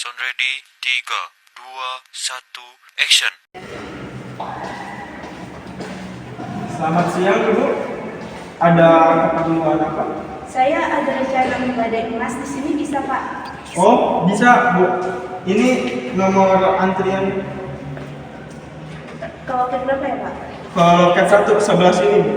Sound ready, 3, 2, 1, action. Selamat siang Ibu. Ada keperluan apa? Saya ada rencana menggadai emas di sini, bisa Pak? Oh, bisa Bu. Ini nomor antrian Ke loket berapa ya Pak? ke loket 1 sebelah sini Bu.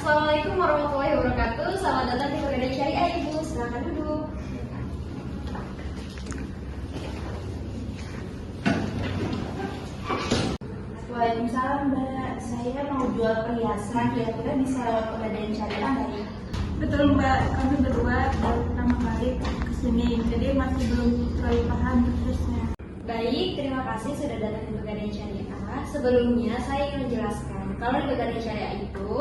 Assalamualaikum warahmatullahi wabarakatuh. Selamat datang di Pegadaian Syariah, Ibu. Silakan duduk. Waalaikumsalam Mbak. Saya mau jual perhiasan, kira-kira bisa lewat Pegadaian Syariah nggak ya? Betul Mbak, kami berdua baru pertama kali kesini, jadi masih belum terlalu paham prosesnya. Baik, terima kasih sudah datang di Pegadaian Syariah. Sebelumnya saya ingin menjelaskan kalau di Pegadaian Syariah itu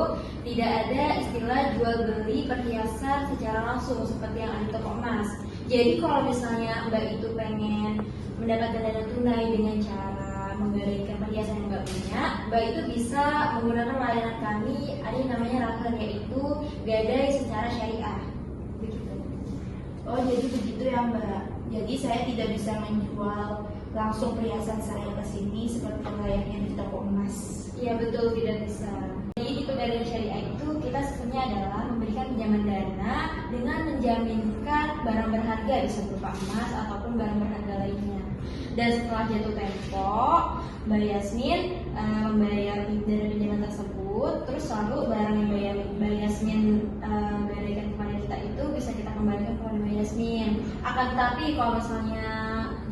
tidak ada istilah jual beli perhiasan secara langsung seperti yang ada di toko emas. Jadi kalau misalnya Mbak itu pengen mendapatkan dana tunai dengan cara menggadaikan perhiasan yang Mbak punya, Mbak itu bisa menggunakan layanan kami, ada yang namanya rakan, yaitu gadai secara syariah. Begitu. Oh jadi begitu ya Mbak. Jadi saya tidak bisa menjual langsung perhiasan saya ke sini seperti layaknya di toko emas. Iya betul, tidak bisa. Jadi di Pegadaian Syariah itu kita sebenarnya adalah memberikan pinjaman dana dengan menjaminkan barang berharga, bisa berupa emas ataupun barang berharga lainnya. Dan setelah jatuh tempo, Mbak Yasmin membayar dana pinjaman tersebut, terus lalu barang yang Mbak Yasmin gadaikan kepada kita itu bisa kita kembalikan kepada Mbak Yasmin. Akan tetapi kalau misalnya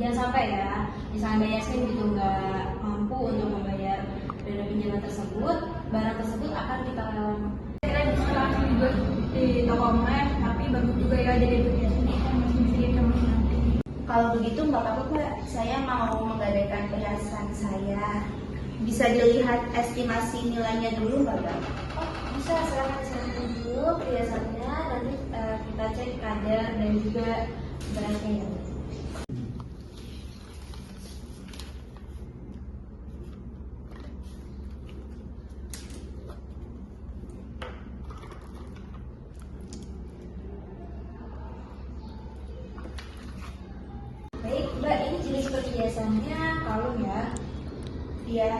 jangan sampai ya, misalnya Mbak Yasmin gitu nggak mampu untuk membayar dana pinjaman tersebut, barang tersebut akan kita lelang. Kira bisa langsung dijual di toko emas, tapi bagus juga ya jadi perhiasan ini kan masih bisa ditambah nanti. Kalau begitu nggak apa-apa Mbak, saya mau menggadaikan perhiasan saya. Bisa dilihat estimasi nilainya dulu nggak Mbak? Oh bisa, silakan dulu perhiasannya, nanti kita cek kadar dan juga beratnya ya. Baik, Mbak, ini jenis perhiasannya kalung ya. Iya.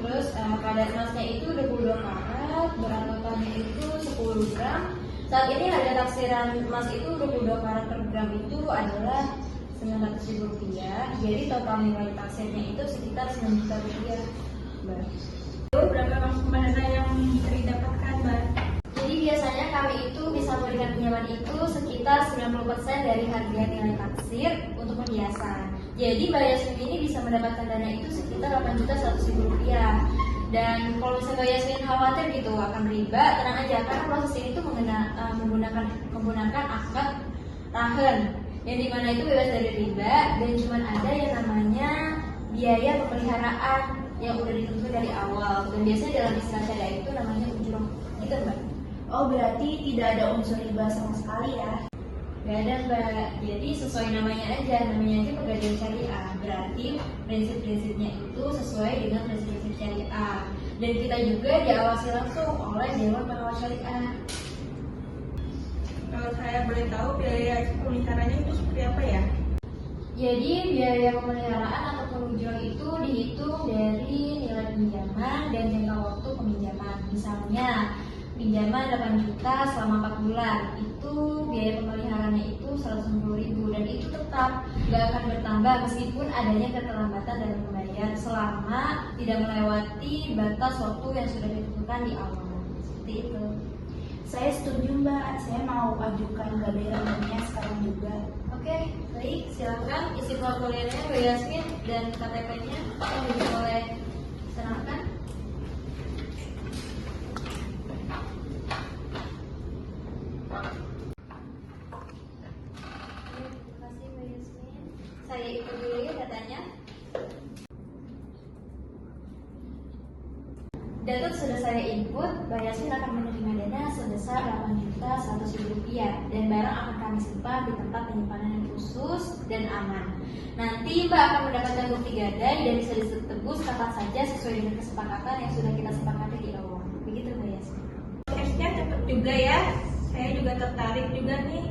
Terus kadar emasnya itu 22 karat, berat totalnya itu 10 gram. Saat ini harga taksiran emas itu 22 karat per gram itu adalah Rp900.000. Jadi total nilai taksirnya itu sekitar Rp9 juta, Mbak. Berapa langsung dana yang bisa didapatkan Mbak? Jadi biasanya kami itu bisa memberikan pinjaman itu sekitar 90% dari harga nilai taksir untuk perhiasan. Jadi Mbak Yasmin ini bisa mendapatkan dana itu sekitar Rp8.100.000. Dan kalau misalnya Mbak Yasmin khawatir gitu akan riba, tenang aja karena proses ini tuh menggunakan akad tahan yang dimana itu bebas dari riba dan cuma ada yang namanya biaya pemeliharaan yang udah ditentukan dari awal, dan biasanya dalam istilah syariah itu namanya ujroh gitu Mbak. Oh berarti tidak ada unsur riba sama sekali ya? Gak ada Mbak, jadi sesuai namanya aja Pegadaian Syariah. Berarti prinsip-prinsipnya itu sesuai dengan prinsip-prinsip syariah. Dan kita juga diawasi langsung oleh Dewan Pengawas Syariah. Kalau saya boleh tahu biaya pemeliharannya itu seperti apa ya? Jadi biaya pemeliharaan ataupun ujroh itu dihitung dari nilai pinjaman dan jangka waktu peminjaman. Misalnya pinjaman 8 juta selama 4 bulan, itu biaya pemeliharaannya itu 160.000 dan itu tetap nggak akan bertambah meskipun adanya keterlambatan dalam membayar selama tidak melewati batas waktu yang sudah ditentukan di awal. Seperti itu. Saya setuju Mbak, saya mau ajukan gadaiannya sekarang juga. Oke, baik, silakan isi formulirnya Mbak Yasmin dan KTP-nya yang boleh serahkan. Saya ikut dulu ya datanya. Data sudah saya input, Mbak Yasmin akan menerima dana sebesar sebesar Rp8.100.000 dan barang akan kami simpan di tempat penyimpanan yang khusus dan aman. Nanti Mbak akan mendapatkan bukti gadai dan bisa ditebus kapan saja sesuai dengan kesepakatan yang sudah kita sepakati di awal. Begitu Mbak Yasmin. Cashnya cepet juga ya. Saya juga tertarik juga nih.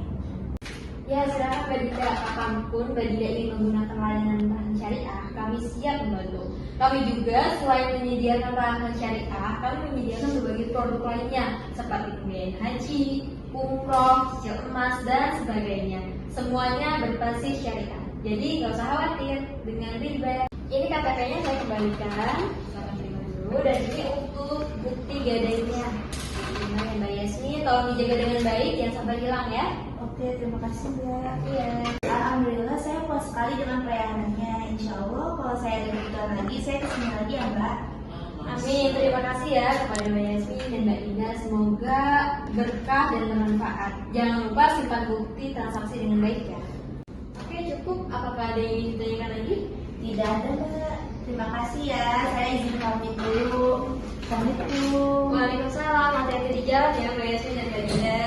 Ya, silakan Mbak Dida, kapanpun Mbak Dida ingin menggunakan layanan bahan syariah, kami siap membantu. Kami juga selain menyediakan layanan syariah, kami menyediakan berbagai produk lainnya seperti pembiayaan haji, umroh, cicil emas, dan sebagainya. Semuanya berbasis syariah. Jadi nggak usah khawatir dengan riba. Ini KTP-nya saya kembalikan, selamat terima dulu. Dan ini untuk bukti gadainya. Terima ya Mbak Yasmin, tolong dijaga dengan baik, jangan sampai hilang ya. Oke, terima kasih Mbak. Iya. Alhamdulillah saya puas sekali dengan pelayanannya. Insya Allah kalau saya ada kebutuhan lagi, saya kesini lagi ya Mbak. Amin, terima kasih ya kepada Mbak Yasmin dan Mbak Ida. Semoga berkah dan bermanfaat. Jangan lupa simpan bukti transaksi dengan baik ya. Oke, cukup. Apakah ada yang ingin ditanyakan lagi? Tidak ada Mbak. Terima kasih ya. Saya izin pamit dulu. Assalamualaikum. Waalaikumsalam. Hati-hati di jalan ya Mbak Yasmin dan Mbak Ida.